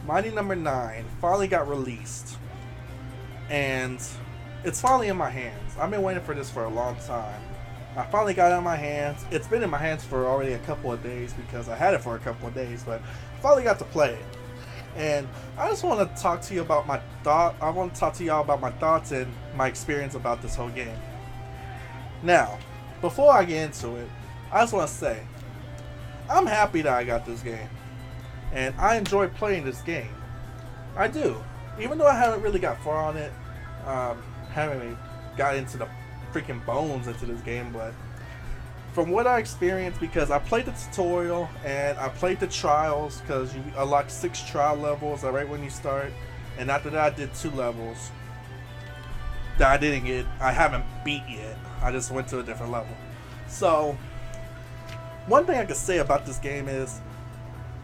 Mighty No.9 finally got released, and it's finally in my hands. I've been waiting for this for a long time. I finally got it in my hands. It's been in my hands for already a couple of days because I had it for a couple of days, but I finally got to play it. And I just want to talk to you about my thought. I want to talk to y'all about my thoughts and my experience about this whole game. Now, before I get into it, I just want to say I'm happy that I got this game, and I enjoy playing this game. I do, even though I haven't really got far on it. Haven't really got into the freaking bones into this game, but from what I experienced, because I played the tutorial and I played the trials, because you unlock 6 trial levels right when you start, and after that I did 2 levels that I haven't beat yet. I just went to a different level. So one thing I can say about this game is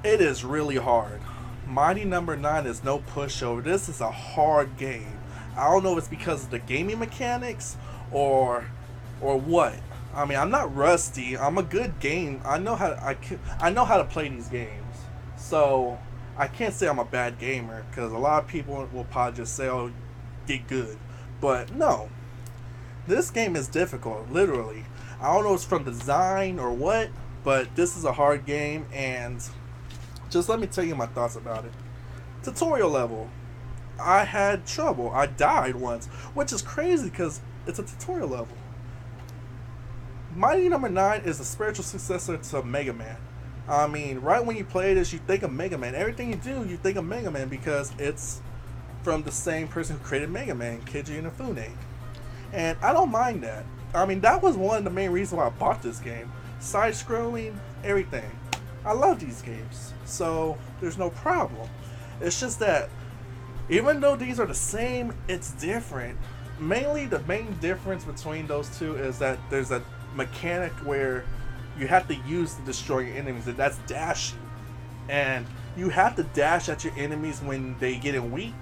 it is really hard. Mighty No.9 is no pushover. This is a hard game. I don't know if it's because of the gaming mechanics or what. I mean, I'm not rusty. I'm a good game. I know how to play these games. So I can't say I'm a bad gamer, because a lot of people will probably just say, "Oh, get good." But no, this game is difficult. Literally, I don't know if it's from design or what, but this is a hard game. And just let me tell you my thoughts about it. Tutorial level, I had trouble. I died once, which is crazy because it's a tutorial level. Mighty No.9 is a spiritual successor to Mega Man. I mean, right when you play this, you think of Mega Man. Everything you do, you think of Mega Man because it's from the same person who created Mega Man, Keiji Inafune. And I don't mind that. I mean, that was one of the main reasons why I bought this game. Side-scrolling, everything. I love these games, so there's no problem. It's just that even though these are the same, it's different. Mainly the main difference between those two is that there's a mechanic where you have to use to destroy your enemies, and that's dashing. And you have to dash at your enemies when they get in weak.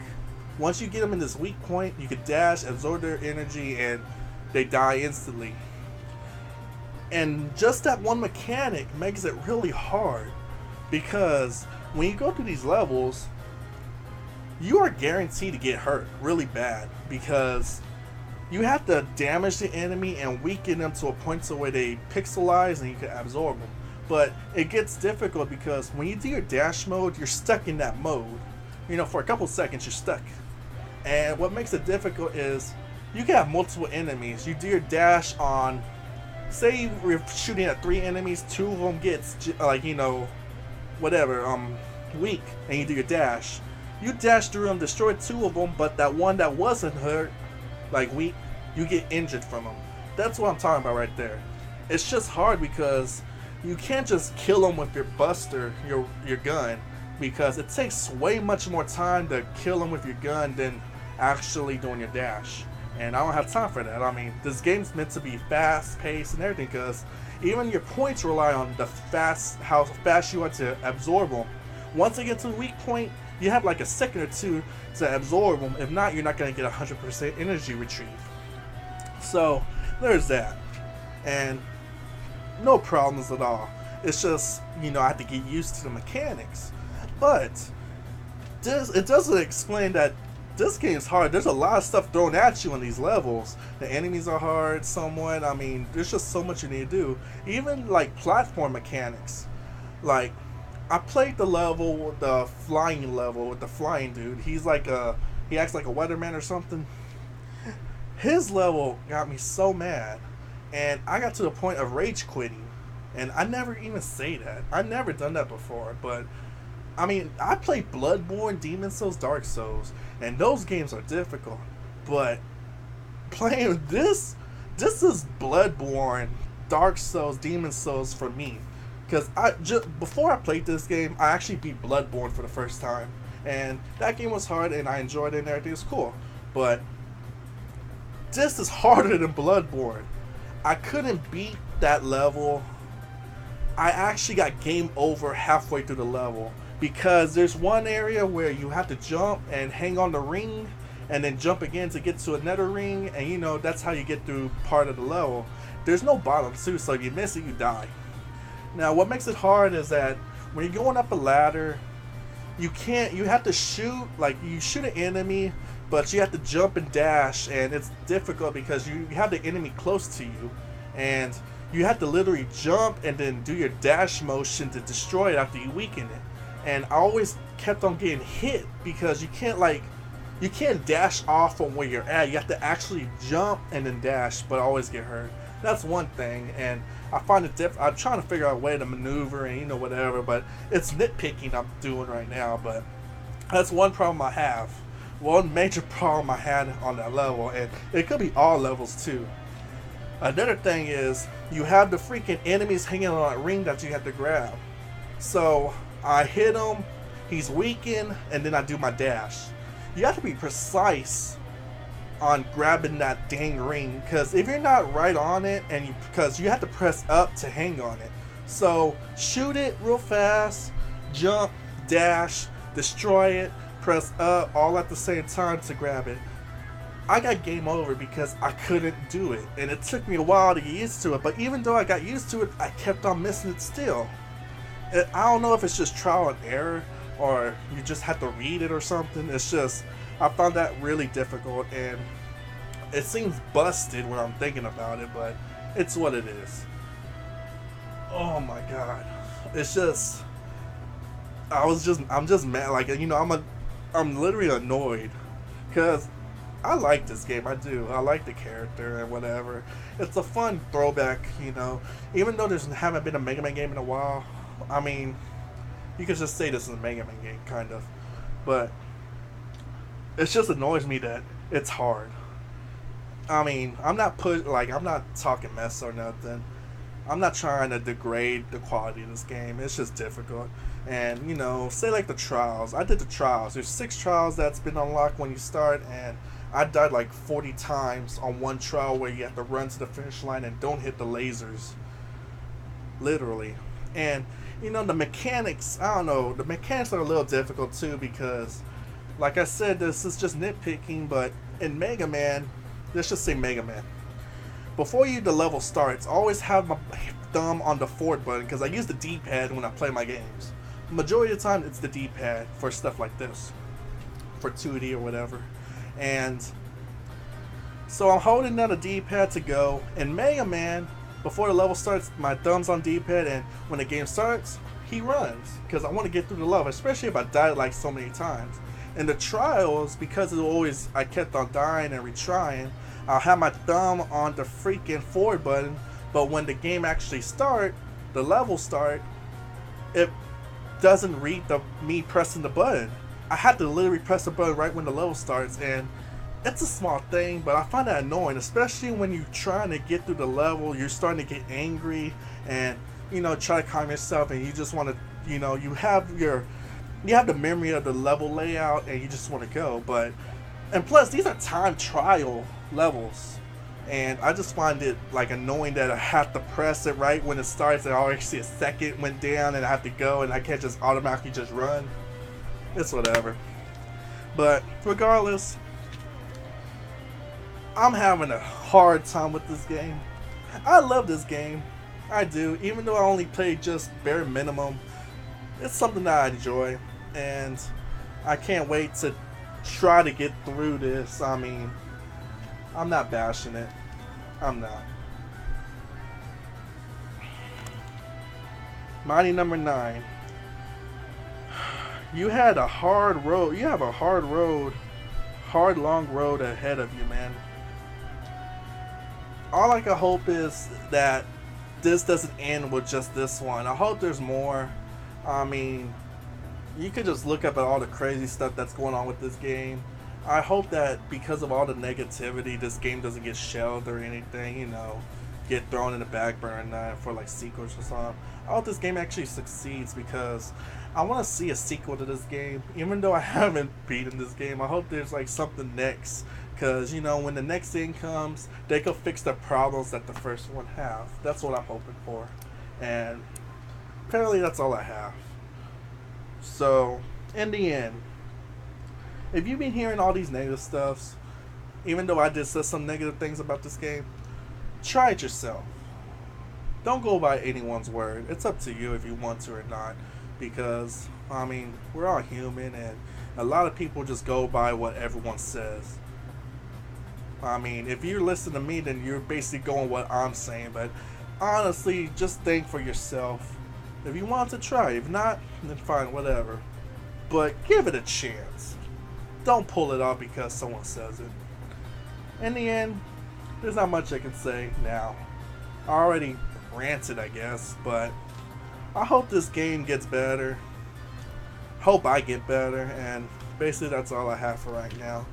Once you get them in this weak point, you can dash, absorb their energy, and they die instantly. And just that one mechanic makes it really hard, because when you go through these levels, you are guaranteed to get hurt really bad, because you have to damage the enemy and weaken them to a point to where they pixelize and you can absorb them. But it gets difficult because when you do your dash mode, you're stuck in that mode. You know, for a couple seconds you're stuck. And what makes it difficult is you can have multiple enemies. You do your dash on, say you're shooting at 3 enemies, 2 of them gets weak, and you do your dash. You dash through them, destroy 2 of them, but that one that wasn't hurt, like weak, you get injured from them. That's what I'm talking about right there. It's just hard because you can't just kill them with your buster, your gun, because it takes way much more time to kill them with your gun than actually doing your dash. And I don't have time for that. I mean, this game's meant to be fast paced and everything, because even your points rely on how fast you are to absorb them. Once they get to a weak point, you have like a second or 2 to absorb them. If not, you're not going to get 100% energy retrieve. So there's that, and no problems at all. It's just, I have to get used to the mechanics. But it doesn't explain that this game's hard. There's a lot of stuff thrown at you in these levels. The enemies are hard somewhat. I mean, there's just so much you need to do. Even like platform mechanics. Like, I played the flying level with the flying dude. He acts like a weatherman or something. His level got me so mad, and I got to the point of rage quitting. And I never even say that. I've never done that before, but I mean, I played Bloodborne, Demon Souls, Dark Souls, and those games are difficult. But playing this is Bloodborne, Dark Souls, Demon Souls for me. Because before I played this game, I actually beat Bloodborne for the first time. And that game was hard, and I enjoyed it, and everything was cool. But this is harder than Bloodborne. I couldn't beat that level. I actually got game over halfway through the level, because there's one area where you have to jump and hang on the ring and then jump again to get to another ring, and that's how you get through part of the level. There's no bottom too, so if you miss it, you die. Now, what makes it hard is that when you're going up a ladder, You have to shoot, like, you shoot an enemy, but you have to jump and dash, and it's difficult because you have the enemy close to you, and you have to literally jump and then do your dash motion to destroy it after you weaken it. And I always kept on getting hit because you can't dash off from where you're at. You have to actually jump and then dash, but I always get hurt. That's one thing, and I find it I'm trying to figure out a way to maneuver and whatever, but it's nitpicking I'm doing right now. But that's one problem I have. One major problem I had on that level, and it could be all levels too. Another thing is you have the freaking enemies hanging on a ring that you have to grab. So I hit him, he's weakened, and then I do my dash. You have to be precise on grabbing that dang ring, because if you're not right on it, because you have to press up to hang on it. So shoot it real fast, jump, dash, destroy it, press up all at the same time to grab it. I got game over because I couldn't do it, and it took me a while to get used to it, but even though I got used to it, I kept on missing it still. I don't know if it's just trial and error, or you just have to read it or something. It's just, I found that really difficult, and it seems busted when I'm thinking about it, but it's what it is. Oh my god. It's just, I'm just mad, like, I'm literally annoyed, because I like this game, I do. I like the character and whatever. It's a fun throwback, even though there haven't been a Mega Man game in a while. I mean, you could just say this is a Mega Man game, kind of. But it just annoys me that it's hard. I mean, I'm not talking mess or nothing. I'm not trying to degrade the quality of this game. It's just difficult. And, say like the trials. I did the trials. There's 6 trials that's been unlocked when you start, and I died like 40 times on one trial where you have to run to the finish line and don't hit the lasers. Literally. And, the mechanics, I don't know, the mechanics are a little difficult too, because, like I said, this is just nitpicking, but in Mega Man, let's just say Mega Man, before the level starts, I always have my thumb on the forward button, because I use the D-pad when I play my games. Majority of the time, it's the D-pad for stuff like this, for 2D or whatever. And so I'm holding down the D-pad to go, and Mega Man, before the level starts, my thumb's on D-pad, and when the game starts, he runs, because I want to get through the level, especially if I died like so many times. In the trials, because I kept on dying and retrying, I'll have my thumb on the freaking forward button, but when the game actually the level start, it doesn't read me pressing the button. I had to literally press the button right when the level starts, and it's a small thing, but I find that annoying, especially when you're trying to get through the level, you're starting to get angry, and, try to calm yourself, and you just want to, you have the memory of the level layout, and you just want to go, and plus, these are time trial levels, and I just find it, like, annoying that I have to press it right when it starts, and I already see a second went down, and I have to go, and I can't just automatically just run. It's whatever. But, regardless, I'm having a hard time with this game. I love this game. I do. Even though I only played just bare minimum, it's something that I enjoy. And I can't wait to try to get through this. I mean, I'm not bashing it. I'm not. Mighty No.9. You had a hard road. You have a hard long road ahead of you, man. All I can hope is that this doesn't end with just this one. I hope there's more. I mean, you could just look up at all the crazy stuff that's going on with this game. I hope that because of all the negativity, this game doesn't get shelved or anything, get thrown in the back burner for like sequels or something. I hope this game actually succeeds, because I want to see a sequel to this game. Even though I haven't beaten this game, I hope there's like something next. Because, when the next thing comes, they can fix the problems that the first one have. That's what I'm hoping for. And apparently that's all I have. So, in the end, if you've been hearing all these negative stuffs, even though I did say some negative things about this game, try it yourself. Don't go by anyone's word. It's up to you if you want to or not. because I mean we're all human, and a lot of people just go by what everyone says. I mean, if you listen to me, then you're basically going what I'm saying. But honestly, just think for yourself. If you want to try, if not, then fine, whatever. But give it a chance. Don't pull it off because someone says it. In the end, there's not much I can say now. I already ranted, I guess, but I hope this game gets better. Hope I get better, and basically that's all I have for right now.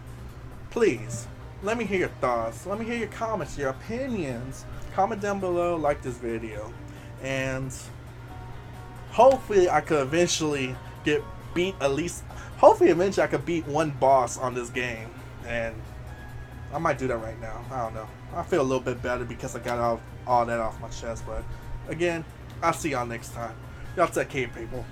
Please, let me hear your thoughts. Let me hear your comments, your opinions. Comment down below, like this video. And hopefully I could eventually beat at least, hopefully eventually I could beat one boss on this game. And I might do that right now. I don't know. I feel a little bit better because I got all that off my chest. But again, I'll see y'all next time. Y'all take care, people.